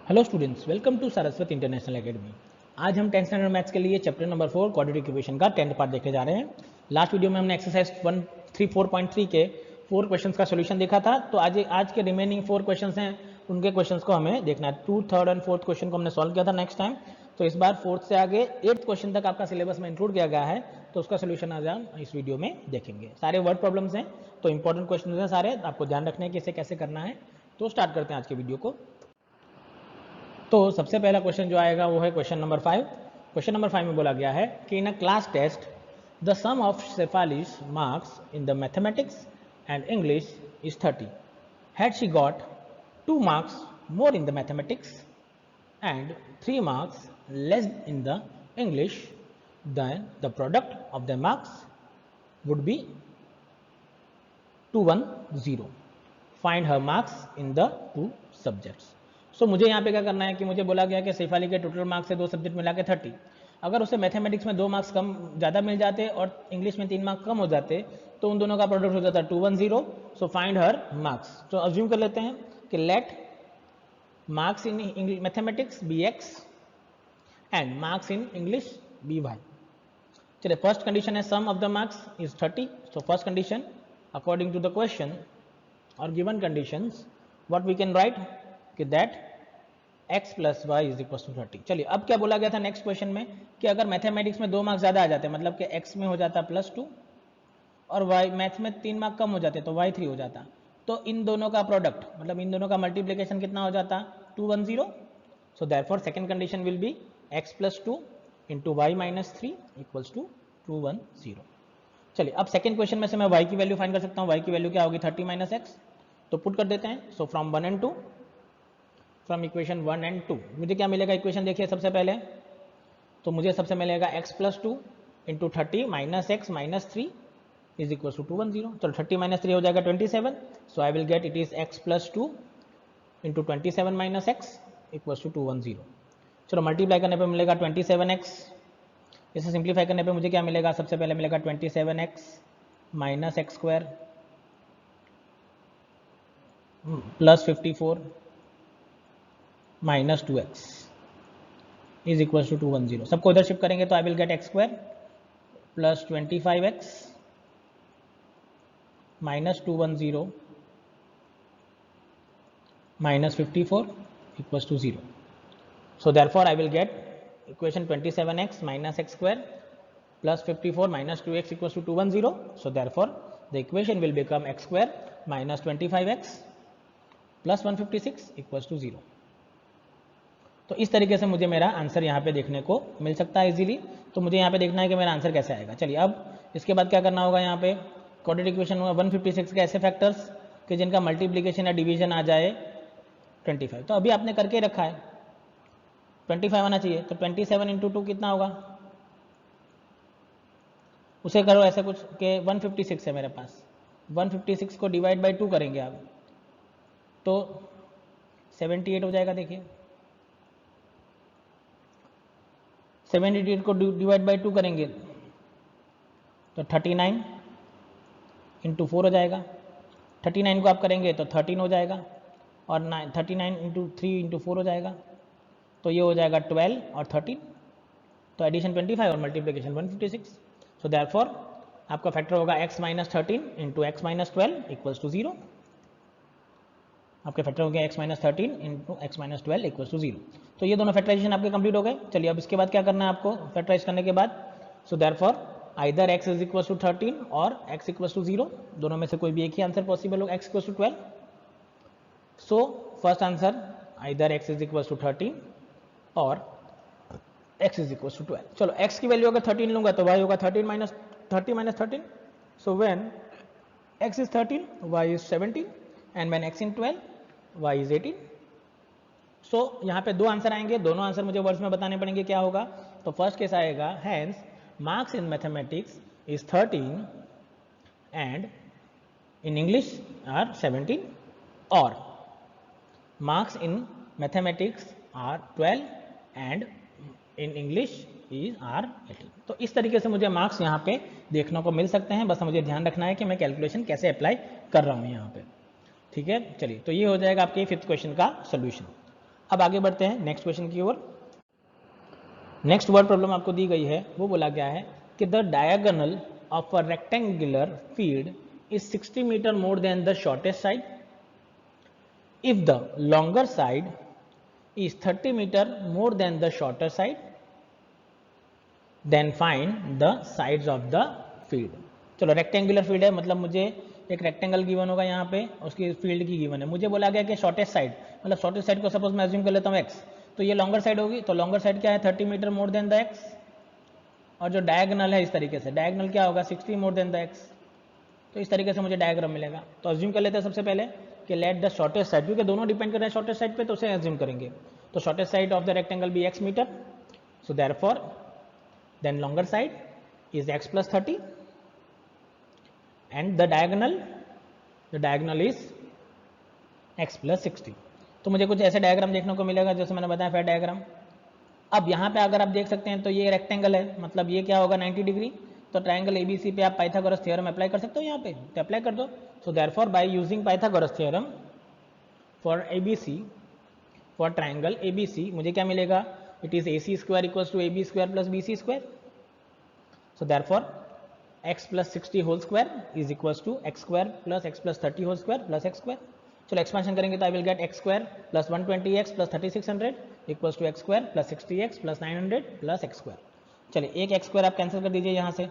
Hello students, welcome to Saraswati international academy. आज हम 10th standard maths के लिए चैप्टर नंबर 4 क्वाड्रेटिक इक्वेशन का 10th पार्ट देखने जा रहे हैं। लास्ट वीडियो में हमने एक्सरसाइज 134.3 के 4 क्वेश्चंस का सॉल्यूशन देखा था। तो आज के रिमेनिंग 4 क्वेश्चंस हैं, उनके क्वेश्चंस को हमें देखना है। 2, 3 और 4 क्वेश्चन को हमने सॉल्व किया था नेक्स्ट टाइम, तो इस बार 4th से आगे 8th क्वेश्चन तक आपका सिलेबस में इंक्लूड किया गया है, तो उसका सोल्यूशन आज हम इस वीडियो में देखेंगे। सारे वर्ड प्रॉब्लम्स हैं, तो इंपॉर्टेंट क्वेश्चन हैं सारे, आपको ध्यान रखना है कि इसे कैसे करना है। तो स्टार्ट करते हैं आज के वीडियो को। तो सबसे पहला क्वेश्चन जो आएगा वो है क्वेश्चन नंबर 5। क्वेश्चन नंबर 5 में बोला गया है कि in a class test the sum of Shefali's marks in the mathematics and English is 30. Had she got 2 marks more in the mathematics and 3 marks less in the English, then the product of the marks would be 210. Find her marks in the 2 subjects. सो मुझे यहाँ पे क्या करना है कि मुझे बोला गया कि शेफाली के टोटल मार्क्स है 2 सब्जेक्ट मिला के 30। अगर उसे मैथमेटिक्स में 2 मार्क्स कम ज़्यादा मिल जाते और इंग्लिश में 3 मार्क्स कम हो जाते तो उन दोनों का प्रोडक्ट हो जाता 210। So find her marks. तो अज्यूम कर लेते हैं कि let marks in mathematics be x and marks in English be y. चलिए, फर्स्ट कंडीशन है sum of the marks is 30। So first condition according to the question और given conditions what we can write कि that x plus y is equal to 30। चलिए, अब क्या बोला गया था नेक्स्ट क्वेश्चन में कि अगर मैथमेटिक्स में 2 मार्क्स ज़्यादा आ जाते, मतलब कि x में हो जाता +2 और y मैथ्स में 3 मार्क्स कम हो जाते तो y3 हो जाता, तो इन दोनों का प्रोडक्ट मतलब इन दोनों का मल्टीप्लिकेशन कितना हो जाता 210। So therefore second condition will be x plus 2 into y minus 3 equals to 210। चलिए, अब सेकंड क्वेश्चन में से मैं y की वैल्यू फाइंड कर सकता हूँ। y की वैल्यू क्या होगी 30 माइनस एक्स, तो पुट कर देते हैं। So from 1 and 2, from equation 1 and 2 मुझे क्या मिलेगा। इक्वेशन देखिए सबसे पहले, तो मुझे सबसे मिलेगा x plus 2 into 30 minus x minus 3 is equal to 210। चलो 30 माइनस 3 हो जाएगा 27। So I will get it is x plus 2 into 27 minus x equal to 210। चलो मल्टीप्लाई करने पे मिलेगा 27x। इसे सिंप्लीफाई करने पे मुझे क्या मिलेगा, सबसे पहले मिलेगा 27x minus x square plus 54 minus 2x is equal to 210। सबको इधर शिफ्ट करेंगे तो I will get x square plus 25x minus 210 minus 54 equal to 0। So therefore I will get equation 27x minus x square plus 54 minus 2x equal to 210। So therefore the equation will become x square minus 25x plus 156 equal to 0। तो इस तरीके से मुझे मेरा answer यहाँ पे देखने को मिल सकता है इजीली। तो मुझे यहाँ पे देखना है कि मेरा आंसर कैसे आएगा। चलिए, अब इसके बाद क्या करना होगा, यहाँ पे क्वाड्रेटिक इक्वेशन में 156 के ऐसे फैक्टर्स कि जिनका मल्टीप्लिकेशन या डिवीजन आ जाए 25। तो अभी आपने करके रखा है 25 आना चाहिए, तो 27 इंटू 2 कितना होगा, उसे करो ऐसे कुछ कि 156 है मेरे पास, 156 को डिवाइड बाई 2 करेंगे आप तो 78 हो जाएगा। देखिए 78 को डिवाइड बाई 2 करेंगे तो 39 इंटू 4 हो जाएगा। 39 को आप करेंगे तो 13 हो जाएगा और 39 इंटू 3 इंटू 4 हो जाएगा, तो ये हो जाएगा 12 और 13, तो एडिशन 25 और मल्टीप्लिकेशन 156। सो देयरफॉर आपका फैक्टर होगा x minus 13 into x minus 12 equals to 0। आपके फैक्टर हो गया x minus 13 into x minus 12 equals to 0। तो ये दोनों फैक्टराइजेशन आपके कंप्लीट हो गए। चलिए, अब इसके बाद क्या करना है आपको फैक्टराइज करने के बाद। So therefore either x is equal to 13 और x इक्वल टू 0, दोनों में से कोई भी एक ही आंसर पॉसिबल होगा, x equal to 12। So first answer either x is equal to 13 और x इज इक्वल टू 12। चलो, x की वैल्यू अगर 13 लूंगा तो y होगा 13 minus 13। So when x is 13 y is 17 and when x in 12 y is 18। सो यहाँ पे 2 answer आएंगे, दोनों आंसर मुझे वर्ड्स में बताने पड़ेंगे क्या होगा। तो फर्स्ट केस आएगा hence marks in mathematics is 13 and in English are 17 और marks in mathematics are 12 and in English is are 18। तो इस तरीके से मुझे मार्क्स यहाँ पे देखने को मिल सकते हैं, बस मुझे ध्यान रखना है कि मैं कैलकुलेशन कैसे अप्लाई कर रहा हूँ यहाँ पे। ठीक है, चलिए, तो ये हो जाएगा आपके 5th क्वेश्चन का सोल्यूशन। अब आगे बढ़ते हैं नेक्स्ट क्वेश्चन की ओर। नेक्स्ट वर्ड प्रॉब्लम आपको दी गई है, वो बोला गया है कि the diagonal of a rectangular field is 60 meter more than the shortest side. If the longer side is 30 meter more than the shorter side, then find the sides of the field. चलो rectangular field है, मतलब मुझे एक rectangle given होगा यहाँ पे, उसकी field की गिवन है। मुझे बोला गया कि शॉर्टेस्ट साइड, मतलब शॉर्टेस्ट साइड को सपोज मैं अज्यूम कर लेता हूँ x, तो ये लॉन्गर साइड होगी, तो लॉन्गर साइड क्या है 30 metre more than the x, और जो डायगोनल है इस तरीके से, डायगोनल क्या होगा 60 मोर देन द x। तो इस तरीके से मुझे डायग्राम मिलेगा। तो अज्यूम कर लेते हैं सबसे पहले कि लेट द शॉर्टेस्ट साइड, क्योंकि दोनों डिपेंड कर रहे हैं शॉर्टेस्ट साइड पे, तो उसे अज्यूम करेंगे। तो shortest side of the rectangle be x metre, so therefore then longer side is x plus 30 and the diagonal is x plus 60। तो मुझे कुछ ऐसे डायग्राम देखने को मिलेगा जैसे मैंने बताया फेयर डायग्राम। अब यहाँ पे अगर आप देख सकते हैं तो ये रेक्टेंगल है, मतलब ये क्या होगा 90 डिग्री, तो ट्रायंगल एबीसी पे आप पाइथागोरस थ्योरम अप्लाई कर सकते हो यहाँ पे, तो अप्लाई कर दो। So therefore by using Pythagoras theorem for ABC, for triangle ABC, मुझे क्या मिलेगा, it is AC square equals to AB square plus BC square. So therefore x plus 60 whole square is equals to x square plus x plus 30 whole square plus x square. चलो expansion करेंगे तो I will get x square plus 120x plus 3600 equals to x square plus 60x plus 900 plus x square. चलिए एक x square आप cancel कर दीजिए यहाँ से,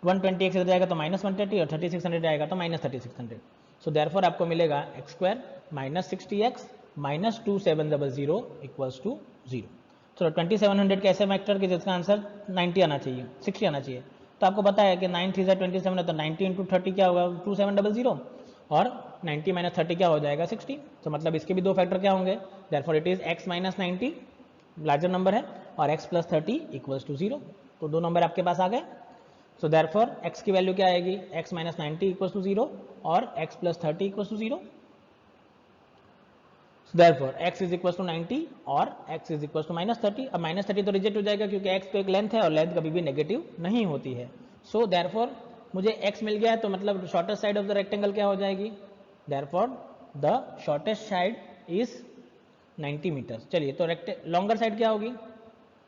120x इधर जाएगा तो माइनस 130 और 3600 आएगा तो माइनस 3600। सो देयरफॉर आपको मिलेगा x square minus 60x minus 2700 equals to 0। चलो 2700 कैसे फैक्टर कि जिसका आंसर 90 आना चाहिए, 60 आना चाहिए। तो आपको पता है कि 9 3 27 है, तो 90 इंटू 30 क्या होगा 2700, और 90 माइनस 30 क्या हो जाएगा 60। तो मतलब इसके भी दो फैक्टर क्या होंगे, therefore it is x minus 90 larger number है और x प्लस 30 इक्वल्स टू 0। तो दो नंबर आपके पास आ गए। सो देयरफॉर x की वैल्यू क्या आएगी, x माइनस 90 इक्वल्स टू 0 और x plus 30 equals to 0। Therefore x is equals to 90 और x is equals to minus 30। अब माइनस 30 तो रिजेक्ट हो जाएगा क्योंकि x तो एक लेंथ है और लेंथ कभी भी नेगेटिव नहीं होती है। सो देयरफॉर मुझे x मिल गया है, तो मतलब shortest side of the rectangle क्या हो जाएगी, therefore the shortest side is 90 metre. चलिए तो लॉन्गर साइड क्या होगी,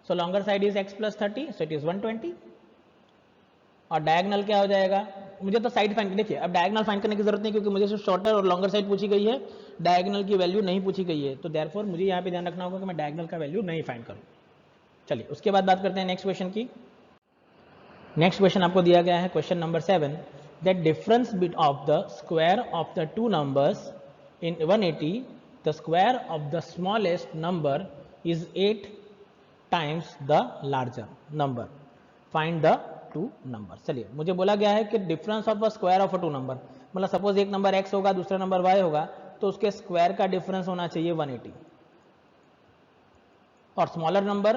so longer side is x plus 30, so it is 120। और डायगोनल क्या हो जाएगा, मुझे तो साइड फाइंड, देखिए अब डायगोनल फाइंड करने की जरूरत नहीं क्योंकि मुझे सिर्फ शॉर्टर और लॉन्गर साइड पूछी गई है, डायगोनल की वैल्यू नहीं पूछी गई है। तो देयरफॉर मुझे यहाँ पे ध्यान रखना होगा कि मैं डायगोनल का वैल्यू नहीं फाइंड करूँ। चलिए उसके बाद बात करते हैं नेक्स्ट क्वेश्चन की। नेक्स्ट क्वेश्चन आपको दिया गया है question number 7, that difference bit of the square of the two numbers in 180, the square of the smallest number is 8 times the larger number, find the two number. चलिए मुझे बोला गया है कि difference of a square of a two number, मतलब suppose एक number x होगा दूसरा नंबर y होगा, तो उसके स्क्वायर का डिफरेंस होना चाहिए 180। और स्मॉलर नंबर,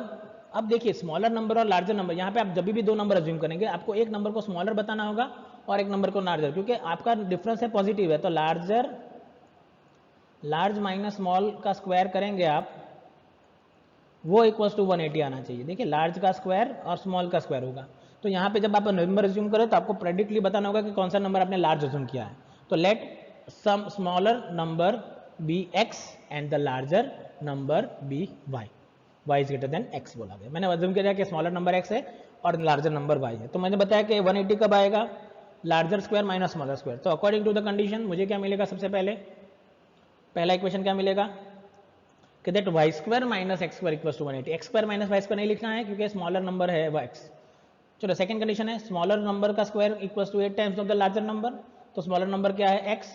अब देखिए स्मॉलर नंबर और लार्जर नंबर, यहाँ पे आप जब भी दो नंबर अज्यूम करेंगे आपको एक नंबर को स्मॉलर बताना होगा और एक नंबर को लार्जर, क्योंकि आपका डिफरेंस है पॉजिटिव है, तो लार्ज माइनस स्मॉल का स्क्वायर करेंगे आप, वो इक्वल्स टू 180 आना चाहिए। देखिए लार्ज का स्क्वायर और स्मॉल का स्क्वायर होगा, तो यहाँ पे जब आप नंबर अज्यूम करें तो आपको प्रेडिक्टली बताना होगा कि कौन सा नंबर आपने लार्ज अज्यूम किया है। तो let some smaller number be x and the larger number be y, y is greater than x बोला गया। मैंने अज्यूम किया कि स्मॉलर नंबर x है और लार्जर नंबर y है, तो मैंने बताया कि 180 कब आएगा, larger square minus smaller square. तो अकॉर्डिंग टू द कंडीशन मुझे क्या मिलेगा, सबसे पहला इक्वेशन क्या मिलेगा कि that y square minus x square equals to 180। x square minus y square नहीं लिखना है क्योंकि स्मॉलर नंबर है वो x। चलो सेकंड कंडीशन है स्मॉलर नंबर का square equals to 8 times of the larger number, तो स्मॉलर नंबर क्या है x,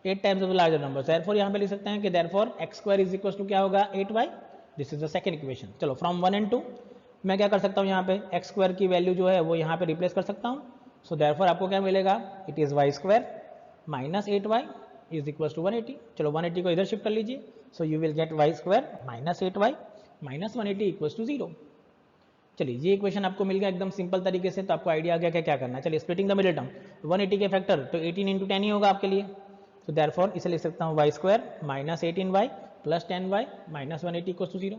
8 times of the larger number, therefore यहाँ पे लिख सकते हैं कि therefore x square is equals to क्या होगा 8y। This is the second equation. चलो फ्रॉम 1 and 2 मैं क्या कर सकता हूँ, यहाँ पे x स्क्वायर की वैल्यू जो है वो यहाँ पे रिप्लेस कर सकता हूँ। सो देयरफॉर आपको क्या मिलेगा, it is y square minus 8y is equals to 180। चलो 180 को इधर शिफ्ट कर लीजिए, so you will get y square minus 8y minus 180 equals to 0। चलिए ये इक्वेशन आपको मिल गया एकदम सिंपल तरीके से, तो आपको आइडिया आ गया क्या करना है। चलिए स्प्लिटिंग द मिडिल टर्म, 180 के फैक्टर तो 18 इंटू 10 ही होगा आपके लिए, तो देयरफॉर इसे लिख सकता हूँ y square minus 18y plus 10y minus 180 equals to 0।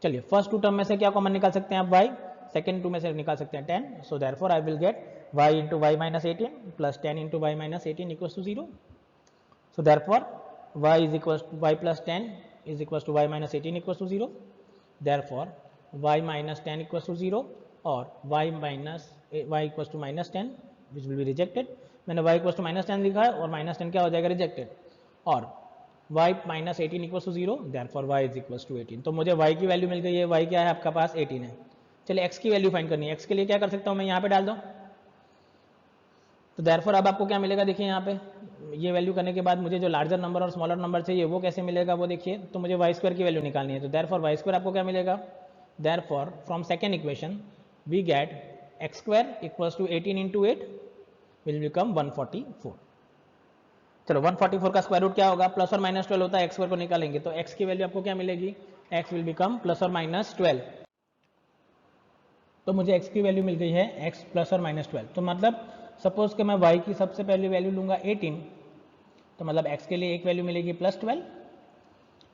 चलिए फर्स्ट टू टर्म में से क्या कॉमन निकाल सकते हैं आप y, सेकंड टू में से निकाल सकते हैं 10, so therefore I will get y into y minus 18 plus 10 into y minus 18 equals to 0। So therefore y is equals to y plus 10 is equals to y minus 18 equals to 0. Therefore y minus 10 equals to 0 और y equals to minus 10 which will be rejected. मैंने y equals to minus 10 लिखा है और minus 10 क्या हो जाएगा, rejected. और y minus 18 equals to 0, therefore y is equals to 18. तो मुझे y की वैल्यू मिल गई है, y क्या है आपका पास 18 है. चलिए x की वैल्यू फाइंड करनी है. x के लिए क्या कर सकता हूँ मैं, यहाँ पे डाल दूँ. तो therefore अब आपको क्या मिलेगा, देखिए यहाँ पे ये वैल्यू करने के बाद मुझे जो लार्जर नंबर और स्मॉलर नंबर चाहिए वो कैसे मिलेगा वो देखिए. तो मुझे वाई स्क्वायर की वैल्यू निकालनी है. तो therefore वाई स्क्वायर आपको क्या मिलेगा, therefore from second equation we get x square equals to 18 into 8 will become 144. चलो 144 का स्क्वायर रूट क्या होगा, प्लस और माइनस 12 होता है, एक्स स्क्वायर को निकालेंगे तो एक्स की वैल्यू आपको क्या मिलेगी, एक्स विल बिकम प्लस और माइनस 12. तो मुझे एक्स की वैल्यू मिल गई है एक्स प्लस और माइनस 12. तो मतलब सपोज कि मैं y की सबसे पहले वैल्यू लूंगा 18, तो मतलब x के लिए एक वैल्यू मिलेगी प्लस 12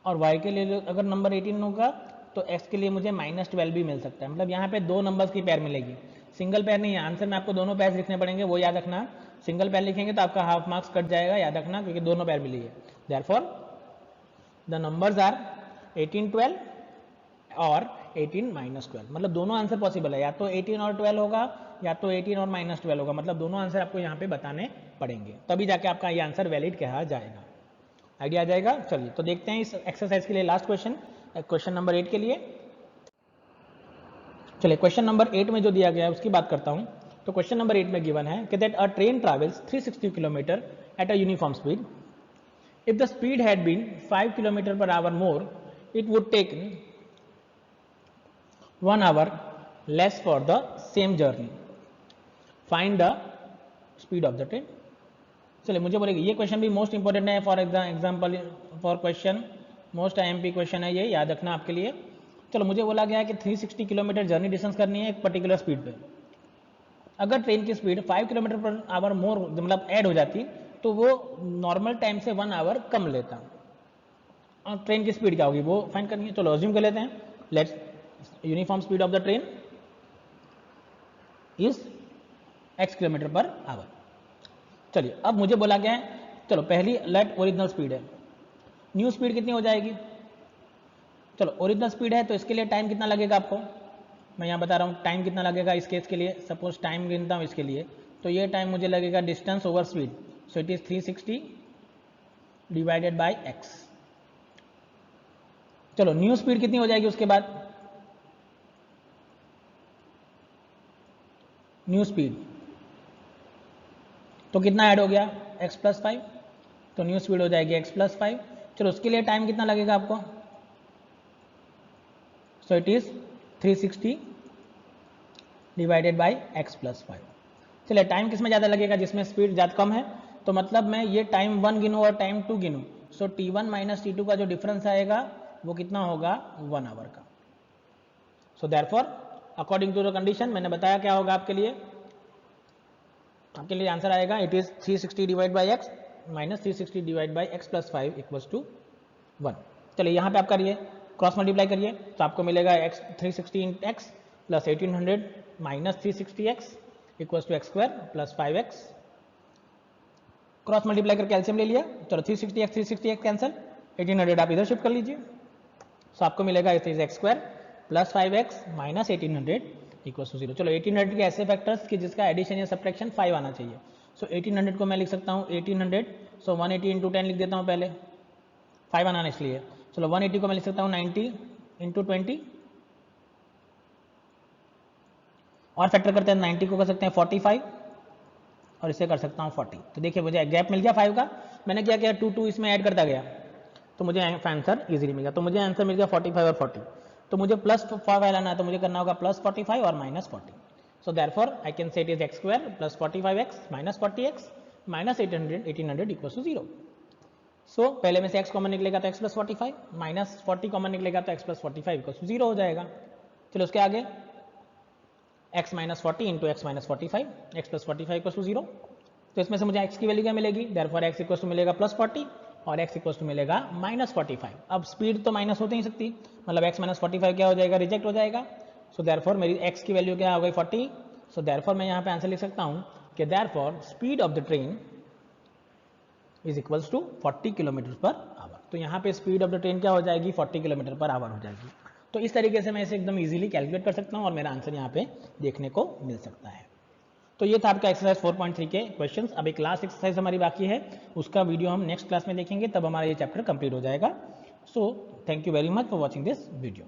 और y के लिए अगर नंबर 18 होगा तो x के लिए मुझे माइनस 12 भी मिल सकता है. मतलब यहाँ पे दो नंबर्स की पेयर मिलेगी, सिंगल पेयर नहीं है. आंसर में आपको दोनों पेयर लिखने पड़ेंगे, वो याद रखना. सिंगल पेयर लिखेंगे तो आपका हाफ मार्क्स कट जाएगा, याद रखना, क्योंकि दोनों पेयर मिली है. देयरफॉर द नंबर्स आर 18 12 और 18 माइनस 12. मतलब दोनों आंसर पॉसिबल है, या तो 18 और 12 होगा या तो 18 और माइनस 12 होगा. मतलब दोनों आंसर आपको यहाँ पे बताने पड़ेंगे, तभी जाके आपका ये आंसर वैलिड कहा जाएगा. आइडिया आ जाएगा. चलिए तो देखते हैं इस एक्सरसाइज के लिए लास्ट क्वेश्चन, क्वेश्चन नंबर 8 के लिए. चलिए क्वेश्चन नंबर 8 में जो दिया गया है उसकी बात करता हूँ. तो क्वेश्चन नंबर 8 में गिवन है कि that a train travels 360 kilometre at a uniform speed. If the speed had been 5 kilometre per hour more it would take 1 hour less for the same journey. Find the speed of the train. चलिए मुझे बोलेगी, ये question भी most important है for example for question, most IMP question है ये, याद रखना आपके लिए. चलो मुझे बोला गया है कि 360 किलोमीटर जर्नी डिस्टेंस करनी है एक पर्टिकुलर स्पीड पे. अगर ट्रेन की स्पीड 5 किलोमीटर पर आवर मोर मतलब ऐड हो जाती तो वो नॉर्मल टाइम से 1 आवर कम लेता. और ट्रेन की स्पीड क्या होगी वो फाइंड करनी है. चलो अज्यूम कर लेते हैं, let's uniform speed of the train is x kilometre per our. चलिए अब मुझे बोला गया है, चलो पहली लेट ओरिजिनल स्पीड है, न्यू स्पीड कितनी हो जाएगी. चलो ओरिजिनल स्पीड है तो इसके लिए टाइम कितना लगेगा आपको, मैं यहाँ बता रहा हूँ टाइम कितना लगेगा इस केस के लिए. सपोज टाइम गिनता हूँ इसके लिए, तो ये टाइम मुझे लगेगा distance over speed, so it is 360 divided by x. चलो न्यू स्पीड कितनी हो जाएगी उसके बाद, न्यू स्पीड तो कितना ऐड हो गया x प्लस 5, तो न्यू स्पीड हो जाएगी x प्लस 5. चलो उसके लिए टाइम कितना लगेगा आपको, सो it is 360 divided by x plus 5. चलिए टाइम किस में ज़्यादा लगेगा, जिसमें स्पीड ज़्यादा कम है. तो मतलब मैं ये टाइम 1 गिनूँ और टाइम 2 गिनूँ, सो t1 माइनस t2 का जो डिफरेंस आएगा वो कितना होगा 1 आवर का. So therefore according to the condition मैंने बताया क्या होगा आपके लिए आंसर आएगा it is 360 divide by x minus 360 divide by x plus 5 equals to 1. चलिए यहाँ पे आप करिए, क्रॉस मल्टीप्लाई करिए तो आपको मिलेगा x 360 into x plus 1800 minus 360x equals to x square plus 5x. Cross multiply करके एलसीएम ले लिया, चलो 360x कैंसिल, 1800 आप इधर शिफ्ट कर लीजिए, सो आपको मिलेगा it is x square plus 5x minus 1800 equals to 0. चलो 1800 के ऐसे फैक्टर्स कि जिसका एडिशन या सब्ट्रैक्शन 5 आना चाहिए. सो 1800 को मैं लिख सकता हूँ 1800, सो 180 इंटू 10 लिख देता हूँ पहले, 5 आना इसलिए. चलो 180 को मैं लिख सकता हूँ 90 इंटू 20 और फैक्टर करते हैं 90 को कर सकते हैं 45 और इसे कर सकता हूँ 40. तो देखिए मुझे गैप मिल गया 5 का, मैंने क्या किया 2 इसमें ऐड करता गया तो मुझे आंसर इजीली मिल गया. तो मुझे आंसर मिल गया 45 और 40. तो मुझे प्लस 5 लाना है तो मुझे करना होगा प्लस 45 और minus 40. So therefore I can say it is x square plus 45x minus 40x minus 1800 equals to 0. So पहले में से x कॉमन निकलेगा तो x प्लस 45 माइनस 40 कॉमन निकलेगा तो x प्लस 45 इक्वल्स टू 0 हो जाएगा. चलो उसके आगे x minus 40 into x minus 45, x plus 45 equals to 0. तो इसमें से मुझे x की वैल्यू क्या मिलेगी, देयरफॉर x इक्वल्स टू मिलेगा प्लस 40 और x इक्वल्स टू मिलेगा माइनस 45. अब स्पीड तो माइनस होती नहीं सकती, मतलब x माइनस 45 क्या हो जाएगा, रिजेक्ट हो जाएगा. सो देयरफॉर मेरी x की वैल्यू क्या हो गई 40. सो देयरफॉर मैं यहाँ पे आंसर लिख सकता हूँ कि therefore speed of the train is equals to 40 kilometre पर तो यहाँ पे स्पीड ऑफ द ट्रेन क्या हो जाएगी, 40 किलोमीटर पर आवर हो जाएगी। तो इस तरीके से मैं इसे एकदम इजीली कैलकुलेट कर सकता हूँ और मेरा आंसर यहाँ पे देखने को मिल सकता है। तो ये था आपका एक्सरसाइज 4.3 के क्वेश्चंस। अब एक लास्ट एक्सरसाइज हमारी बाकी है, उसका वीडियो हम नेक्स्ट क्लास में देखेंगे, तब हमारा ये चैप्टर कंप्लीट हो जाएगा। So thank you very much for watching this video.